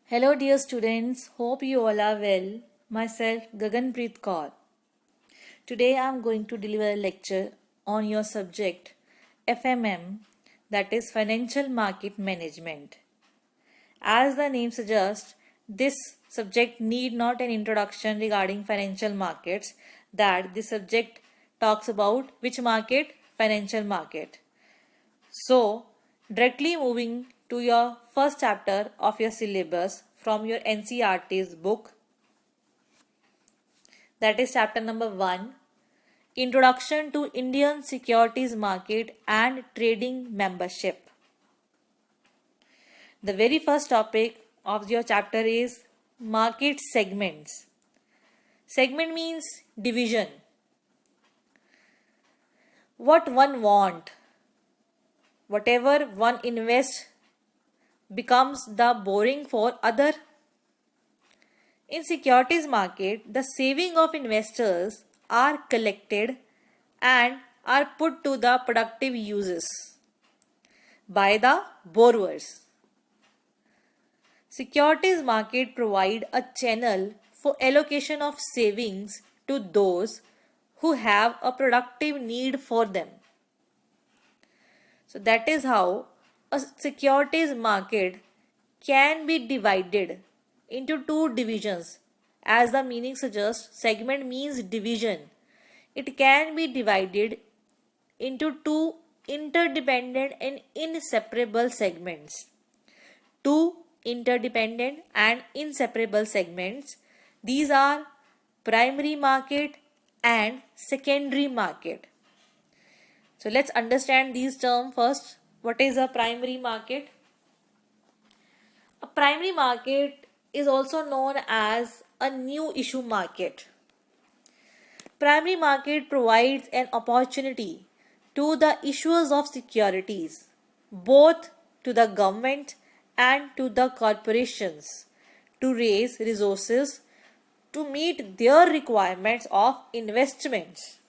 Hello, dear students. Hope you all are well. Myself, Gaganpreet Kaur. Today, I am going to deliver a lecture on your subject FMM, that is Financial Market Management. As the name suggests, this subject need not an introduction regarding financial markets. That this subject talks about which market? Financial market. So, directly moving to your first chapter of your syllabus from your NCERT's book, that is chapter number 1, Introduction to Indian Securities Market and Trading Membership. The very first topic of your chapter is market segments. Segment means division. What one want, whatever one invests becomes the borrowing for other. In securities market, the saving of investors are collected and are put to the productive uses by the borrowers. Securities market provide a channel for allocation of savings to those who have a productive need for them. So that is how a securities market can be divided into two divisions. As the meaning suggests, segment means division. It can be divided into two interdependent and inseparable segments. Two interdependent and inseparable segments. These are primary market and secondary market. So let's understand these terms first. What is a primary market? A primary market is also known as a new issue market. Primary market provides an opportunity to the issuers of securities, both to the government and to the corporations, to raise resources to meet their requirements of investments.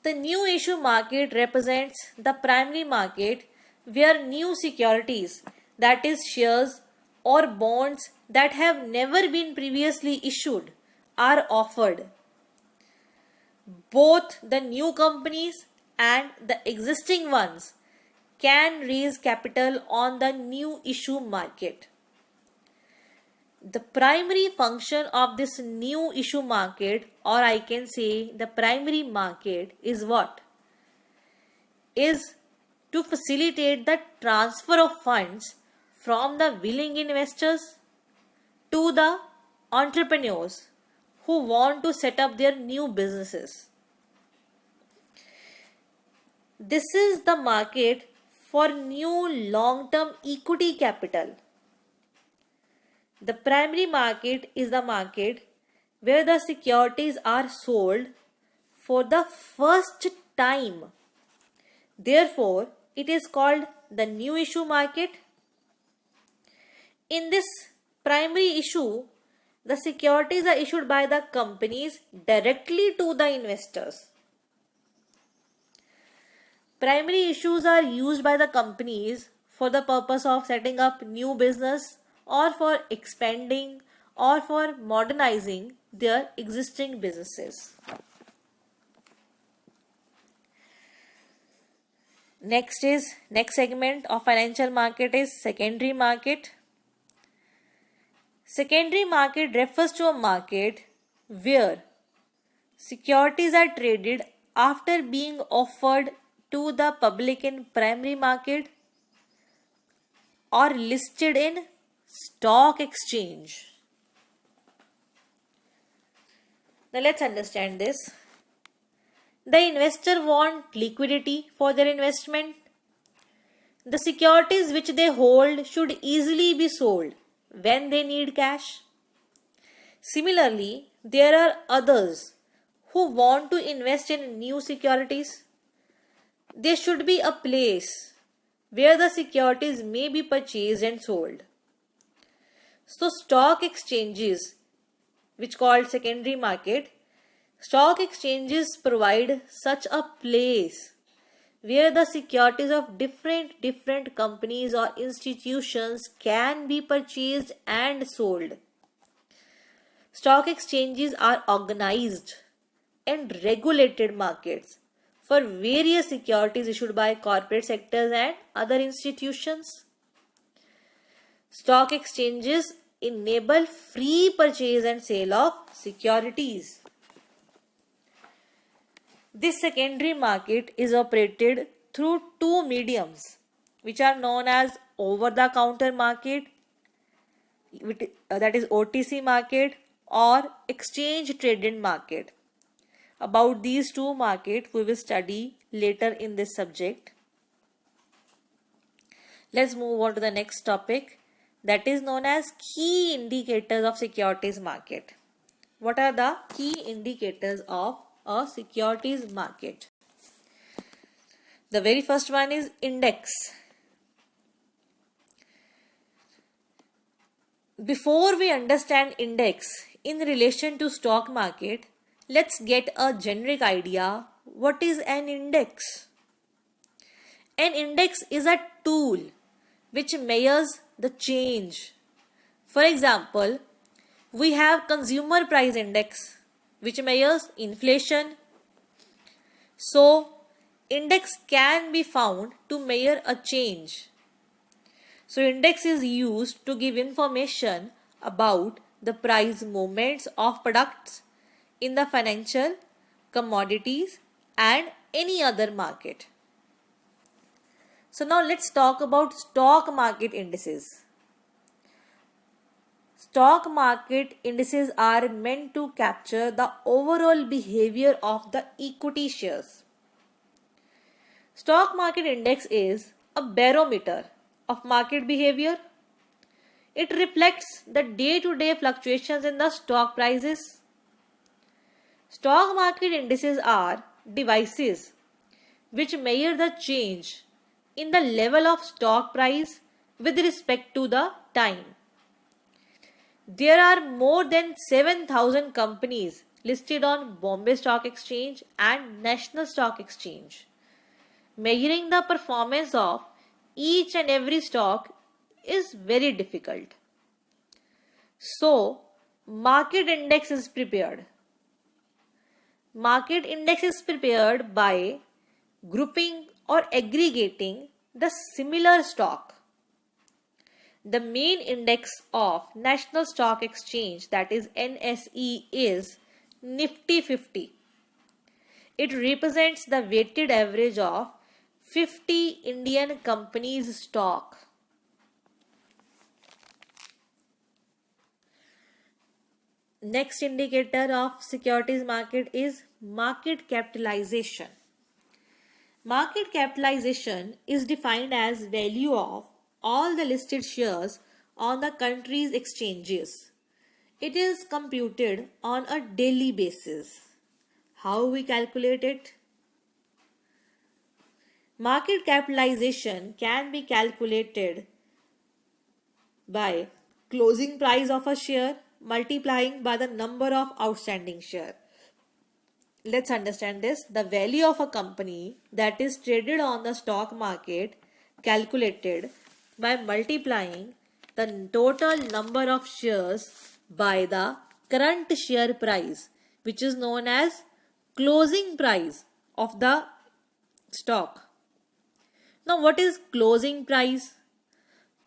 The new issue market represents the primary market where new securities, that is shares or bonds that have never been previously issued, are offered. Both the new companies and the existing ones can raise capital on the new issue market. The primary function of this new issue market, or I can say the primary market, is what? Is to facilitate the transfer of funds from the willing investors to the entrepreneurs who want to set up their new businesses. This is the market for new long-term equity capital. The primary market is the market where the securities are sold for the first time. Therefore, it is called the new issue market. In this primary issue, the securities are issued by the companies directly to the investors. Primary issues are used by the companies for the purpose of setting up new business or for expanding or for modernizing their existing businesses. Next segment of financial market is secondary market. Secondary market refers to a market where securities are traded after being offered to the public in primary market or listed in stock exchange. Now let's understand this. The investor want liquidity for their investment. The securities which they hold should easily be sold when they need cash. Similarly, there are others who want to invest in new securities. There should be a place where the securities may be purchased and sold. So stock exchanges, which called secondary market, stock exchanges provide such a place where the securities of different companies or institutions can be purchased and sold. Stock exchanges are organized and regulated markets for various securities issued by corporate sectors and other institutions. Stock exchanges enable free purchase and sale of securities. This secondary market is operated through two mediums, which are known as over-the-counter market, that is OTC market, or exchange traded market. About these two markets we will study later in this subject. Let's move on to the next topic, that is known as key indicators of securities market. What are the key indicators of a securities market? The very first one is index. Before we understand index in relation to stock market, let's get a generic idea. What is an index? An index is a tool which measures the change. For example, we have consumer price index which measures inflation. So, index can be found to measure a change. So, index is used to give information about the price movements of products in the financial, commodities and any other market. So now let's talk about stock market indices. Stock market indices are meant to capture the overall behavior of the equity shares. Stock market index is a barometer of market behavior. It reflects the day-to-day fluctuations in the stock prices. Stock market indices are devices which measure the change in the level of stock price with respect to the time. There are more than 7,000 companies listed on Bombay Stock Exchange and National Stock Exchange. Measuring the performance of each and every stock is very difficult. So, market index is prepared. Market index is prepared by grouping or aggregating the similar stock. The main index of National Stock Exchange, that is NSE, is Nifty 50. It represents the weighted average of 50 Indian companies' stock. Next indicator of securities market is market capitalization. Market capitalization is defined as value of all the listed shares on the country's exchanges. It is computed on a daily basis. How we calculate it? Market capitalization can be calculated by closing price of a share multiplying by the number of outstanding shares. Let's understand this. The value of a company that is traded on the stock market calculated by multiplying the total number of shares by the current share price, which is known as closing price of the stock. Now, what is closing price?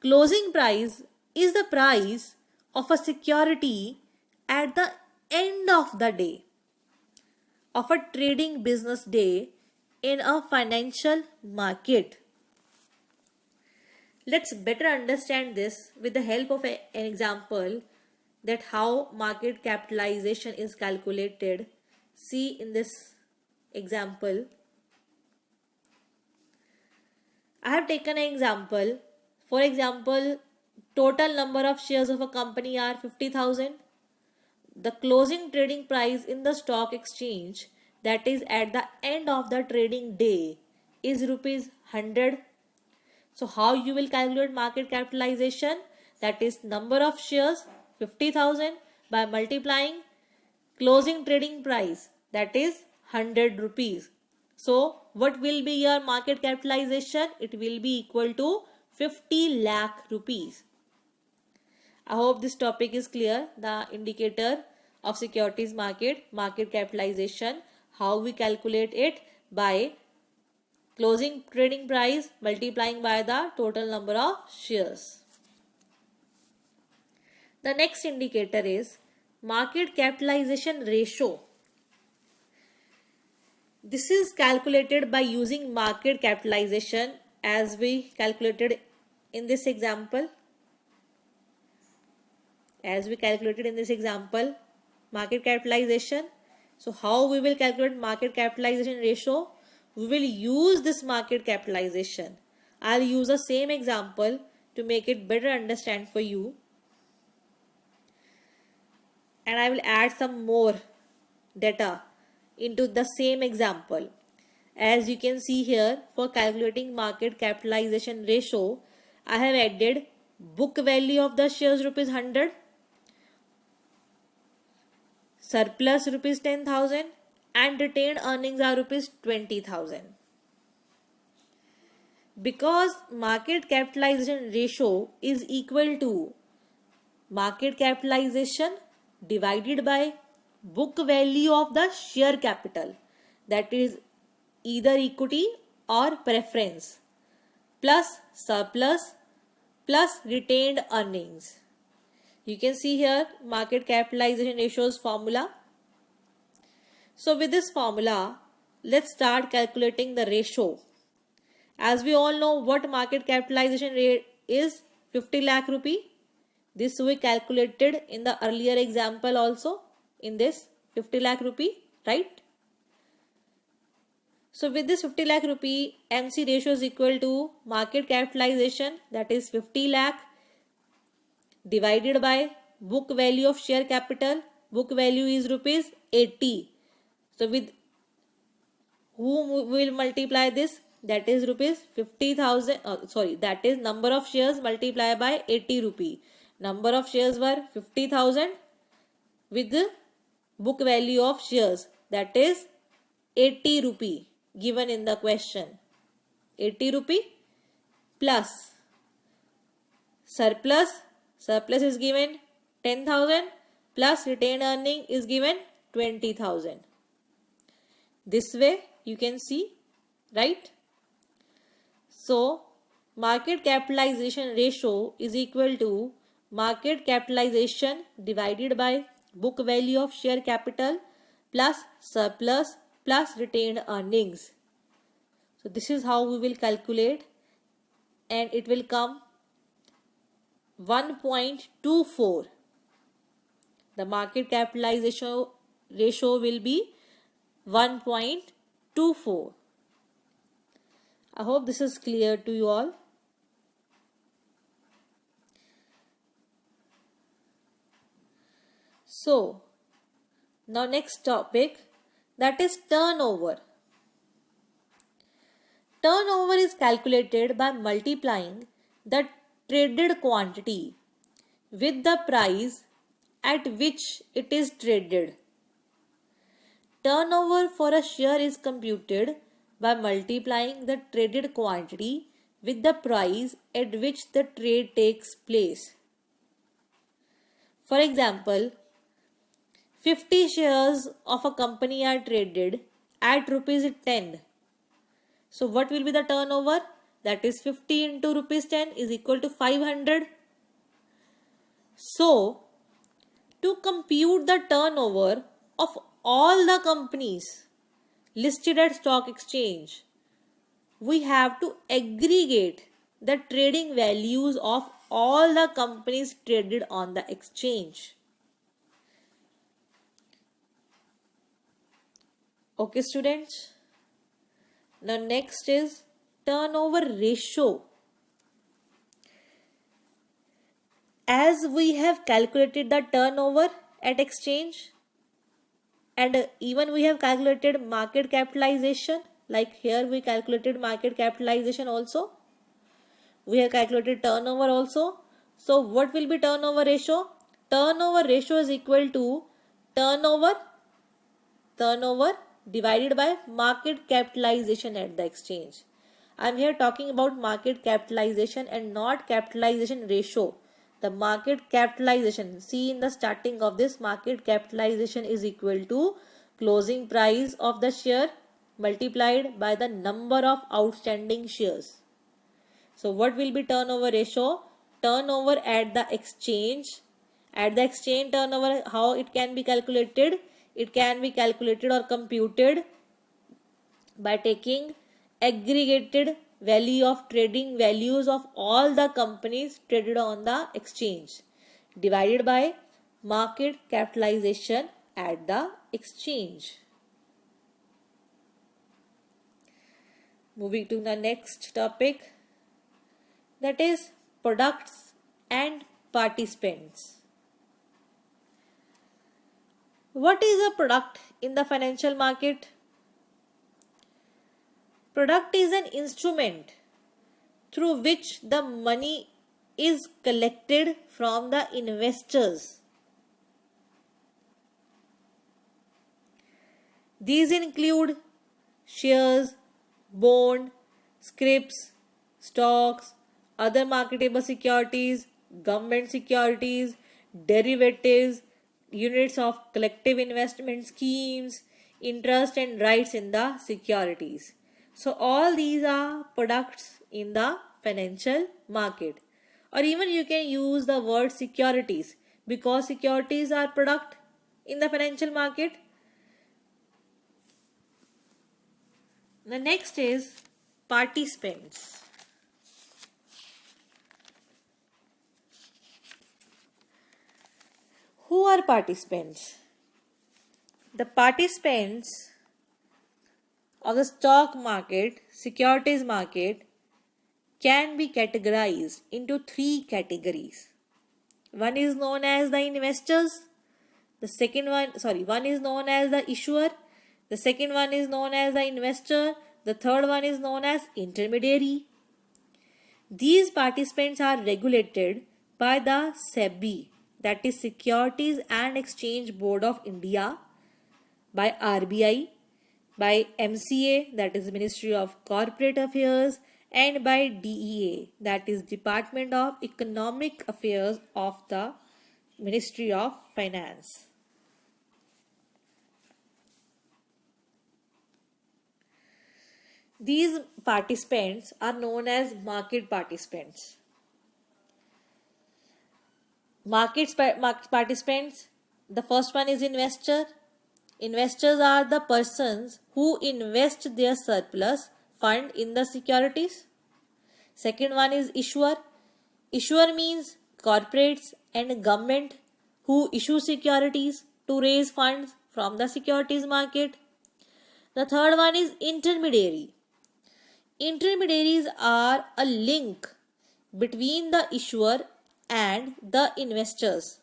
Closing price is the price of a security at the end of the day, of a trading business day in a financial market. Let's better understand this with the help of an example that how market capitalization is calculated. See in this example. I have taken an example. For example, total number of shares of a company are 50,000. The closing trading price in the stock exchange, that is at the end of the trading day, is rupees 100. So how you will calculate market capitalization? That is number of shares 50,000 by multiplying closing trading price, that is 100 rupees. So what will be your market capitalization? It will be equal to 50 lakh rupees. I hope this topic is clear. The indicator of securities market, market capitalization, how we calculate it by closing trading price multiplying by the total number of shares. The next indicator is market capitalization ratio. This is calculated by using market capitalization as we calculated in this example. Market capitalization. So how we will calculate market capitalization ratio? We will use this market capitalization. I'll use the same example to make it better understand for you. And I will add some more data into the same example. As you can see here, for calculating market capitalization ratio, I have added book value of the shares rupees 100, surplus rupees 10,000 and retained earnings are rupees 20,000. Because market capitalization ratio is equal to market capitalization divided by book value of the share capital, that is either equity or preference, plus surplus plus retained earnings. You can see here market capitalization ratios formula. So with this formula, let's start calculating the ratio. As we all know what market capitalization rate is, 50 lakh rupee. This we calculated in the earlier example also, in this 50 lakh rupee, right? So with this 50 lakh rupee, MC ratio is equal to market capitalization, that is 50 lakh divided by book value of share capital. Book value is rupees 80. So with whom we will multiply this? That is rupees 50,000. That is number of shares multiplied by 80 rupee. Number of shares were 50,000 with the book value of shares, that is 80 rupee given in the question. 80 rupee plus surplus is given 10,000 plus retained earning is given 20,000. This way you can see, right? So market capitalization ratio is equal to market capitalization divided by book value of share capital plus surplus plus retained earnings. So this is how we will calculate, and it will come 1.24. The market capitalization ratio will be 1.24. I hope this is clear to you all. So now next topic, that is turnover. Turnover is calculated by multiplying the traded quantity with the price at which it is traded. Turnover for a share is computed by multiplying the traded quantity with the price at which the trade takes place. For example, 50 shares of a company are traded at rupees 10. So what will be the turnover? That is 50 into rupees 10 is equal to 500. So to compute the turnover of all the companies listed at stock exchange, we have to aggregate the trading values of all the companies traded on the exchange. Okay students, now next is turnover ratio. As we have calculated the turnover at exchange, and even we have calculated market capitalization, like here we calculated market capitalization also, we have calculated turnover also. So what will be turnover ratio? Turnover ratio is equal to turnover divided by market capitalization at the exchange. I am here talking about market capitalization and not capitalization ratio. The market capitalization, see in the starting of this, market capitalization is equal to closing price of the share multiplied by the number of outstanding shares. So what will be turnover ratio? Turnover at the exchange. At the exchange turnover, how it can be calculated? It can be calculated or computed by taking aggregated value of trading values of all the companies traded on the exchange divided by market capitalization at the exchange. Moving to the next topic, that is products and participants. What is a product in the financial market? Product is an instrument through which the money is collected from the investors. These include shares, bond, scrips, stocks, other marketable securities, government securities, derivatives, units of collective investment schemes, interest and rights in the securities. So all these are products in the financial market. Or even you can use the word securities because securities are product in the financial market. The next is participants. Who are participants? The participants of the stock market, securities market, can be categorized into three categories. One is known as the investors. One is known as the issuer. The second one is known as the investor. The third one is known as intermediary. These participants are regulated by the SEBI, that is Securities and Exchange Board of India, by RBI, by MCA, that is Ministry of Corporate Affairs, and by DEA, that is Department of Economic Affairs of the Ministry of Finance. These participants are known as market participants. Market participants, the first one is investor. Investors are the persons who invest their surplus fund in the securities. Second one is issuer. Issuer means corporates and government who issue securities to raise funds from the securities market. The third one is intermediary. Intermediaries are a link between the issuer and the investors.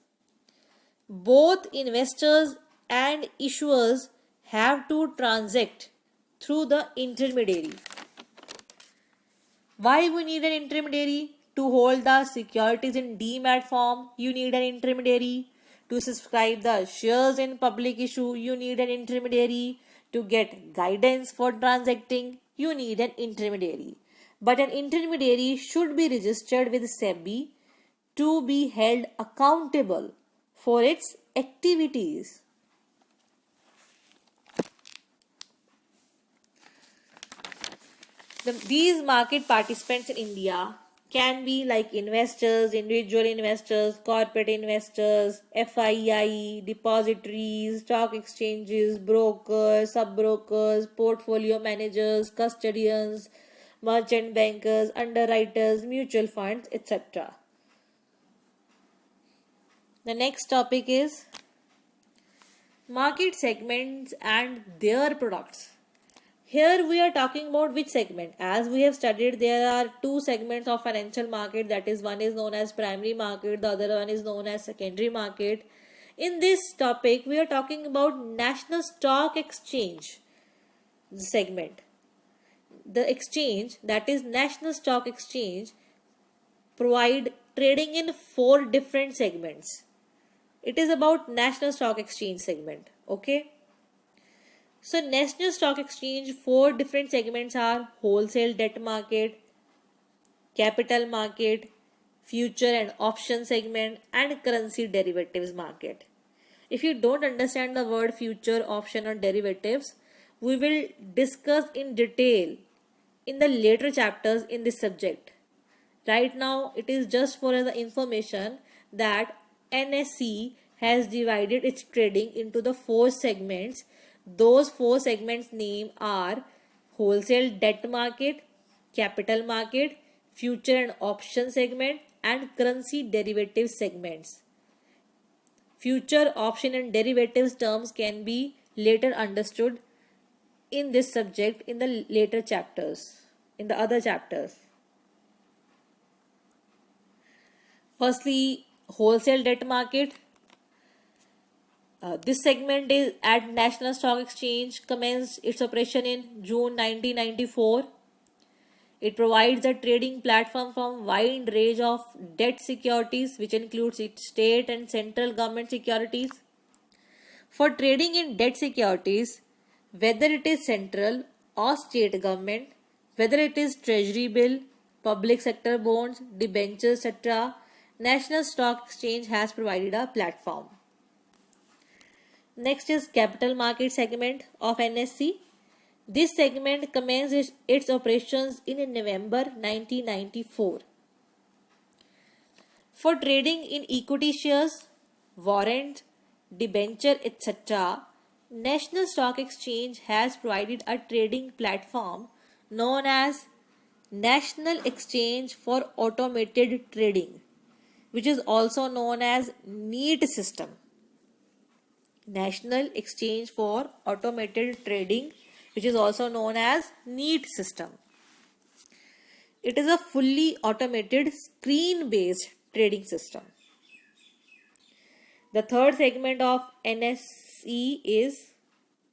Both investors and issuers have to transact through the intermediary. Why we need an intermediary? To hold the securities in demat form, you need an intermediary. To subscribe the shares in public issue, you need an intermediary. To get guidance for transacting, you need an intermediary. But an intermediary should be registered with SEBI to be held accountable for its activities. These market participants in India can be like investors, individual investors, corporate investors, FII, depositories, stock exchanges, brokers, sub-brokers, portfolio managers, custodians, merchant bankers, underwriters, mutual funds, etc. The next topic is market segments and their products. Here we are talking about which segment. As we have studied, there are two segments of financial market. That is, one is known as primary market, the other one is known as secondary market. In this topic, we are talking about National Stock Exchange segment. The exchange, that is National Stock Exchange, provide trading in 4 different segments. It is about National Stock Exchange segment. Okay. So National Stock Exchange, four different segments are wholesale debt market, capital market, future and option segment, and currency derivatives market. If you don't understand the word future, option, or derivatives, we will discuss in detail in the later chapters in this subject. Right now, it is just for the information that NSE has divided its trading into the four segments. Those four segments name are wholesale debt market, capital market, future and option segment, and currency derivatives segments. Future, option, and derivatives terms can be later understood in this subject in the later chapters, in the other chapters. Firstly, wholesale debt market. This segment is at National Stock Exchange, commenced its operation in June 1994. It provides a trading platform from wide range of debt securities, which includes state and central government securities. For trading in debt securities, whether it is central or state government, whether it is treasury bill, public sector bonds, debentures, etc., National Stock Exchange has provided a platform. Next is capital market segment of NSE. This segment commenced its operations in November 1994. For trading in equity shares, warrants, debenture, etc., National Stock Exchange has provided a trading platform known as National Exchange for Automated Trading, which is also known as NEAT system. National Exchange for Automated Trading, which is also known as NEAT system. It is a fully automated screen-based trading system. The third segment of NSE is,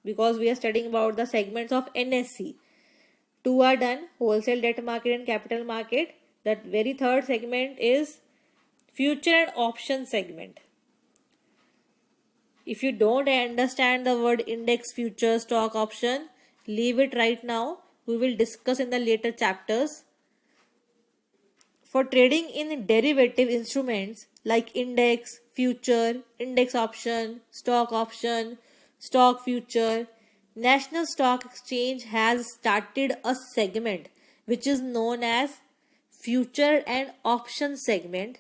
because we are studying about the segments of NSE, two are done, wholesale debt market and capital market. That very third segment is future and option segment. If you don't understand the word index, future, stock, option, leave it right now. We will discuss in the later chapters. For trading in derivative instruments like index, future, index option, stock future, National Stock Exchange has started a segment which is known as future and option segment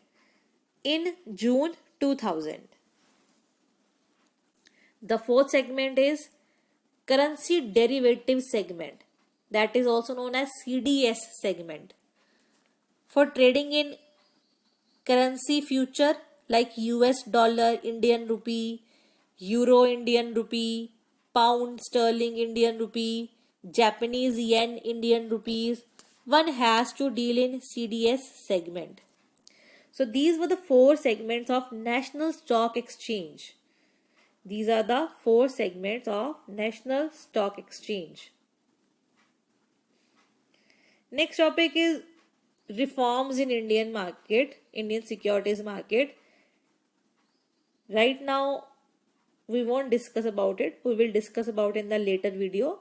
in June 2000. The fourth segment is currency derivative segment, that is also known as CDS segment. For trading in currency future like US dollar, Indian rupee, euro, Indian rupee, pound sterling, Indian rupee, Japanese yen, Indian rupees, one has to deal in CDS segment. So these were the four segments of National Stock Exchange. These are the four segments of National Stock Exchange. Next topic is reforms in Indian market, Indian securities market. Right now, we won't discuss about it. We will discuss about in the later video.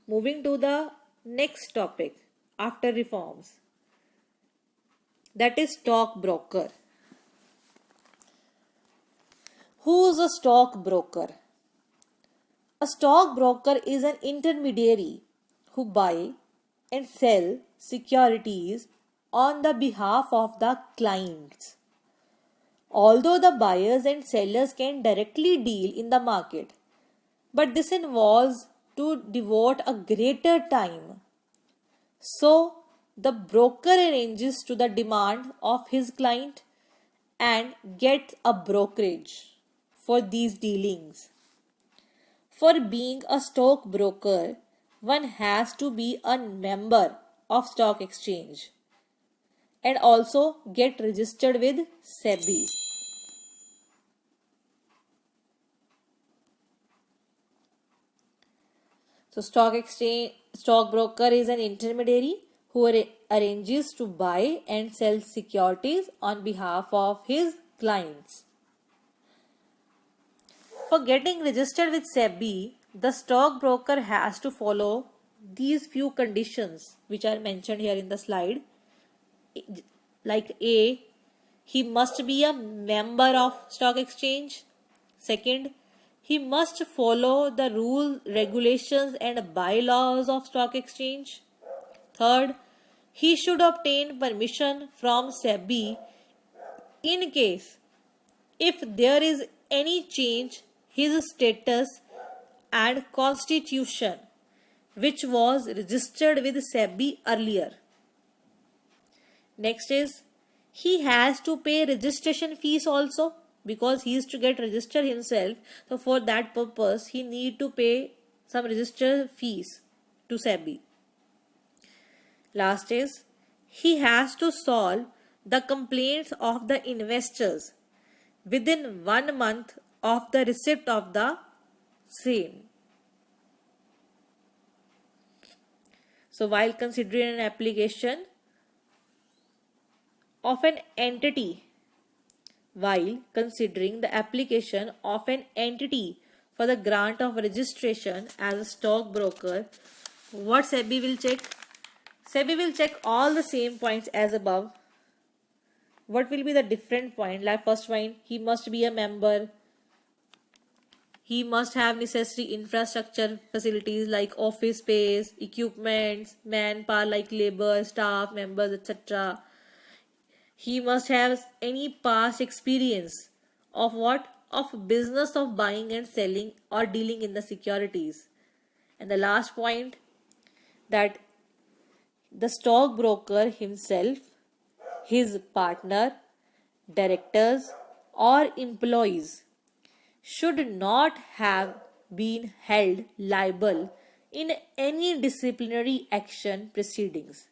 Moving to the next topic after reforms. That is stockbroker. Who is a stockbroker? A stockbroker is an intermediary who buy and sell securities on the behalf of the clients. Although the buyers and sellers can directly deal in the market, but this involves to devote a greater time. So, the broker arranges to the demand of his client and gets a brokerage for these dealings. For being a stockbroker, one has to be a member of stock exchange and also get registered with SEBI. So stockbroker is an intermediary who arranges to buy and sell securities on behalf of his clients. For getting registered with SEBI, The stockbroker has to follow these few conditions which are mentioned here in the slide. Like A, he must be a member of stock exchange. Second, he must follow the rules, regulations and bylaws of stock exchange. Third, he should obtain permission from SEBI in case if there is any change his status and constitution which was registered with SEBI earlier. Next is he has to pay registration fees also because he is to get registered himself. So for that purpose he need to pay some register fees to SEBI. Last is he has to solve the complaints of the investors within 1 month of the receipt of the same. So while considering an application of an entity, while considering the application of an entity for the grant of registration as a stockbroker, what SEBI will check? SEBI will check all the same points as above. What will be the different point? Like first point, he must be a member. He must have necessary infrastructure facilities like office space, equipments, manpower like labor, staff, members, etc. He must have any past experience of what? Of business of buying and selling or dealing in the securities. And the last point, that the stockbroker himself, his partner, directors or employees should not have been held liable in any disciplinary action proceedings.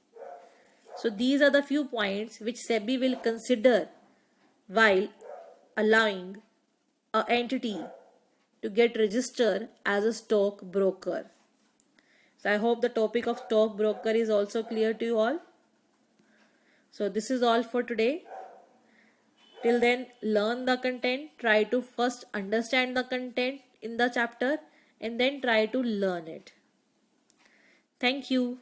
So these are the few points which SEBI will consider while allowing an entity to get registered as a stockbroker. So I hope the topic of stockbroker is also clear to you all. So this is all for today. Till then, learn the content. Try to first understand the content in the chapter and then try to learn it. Thank you.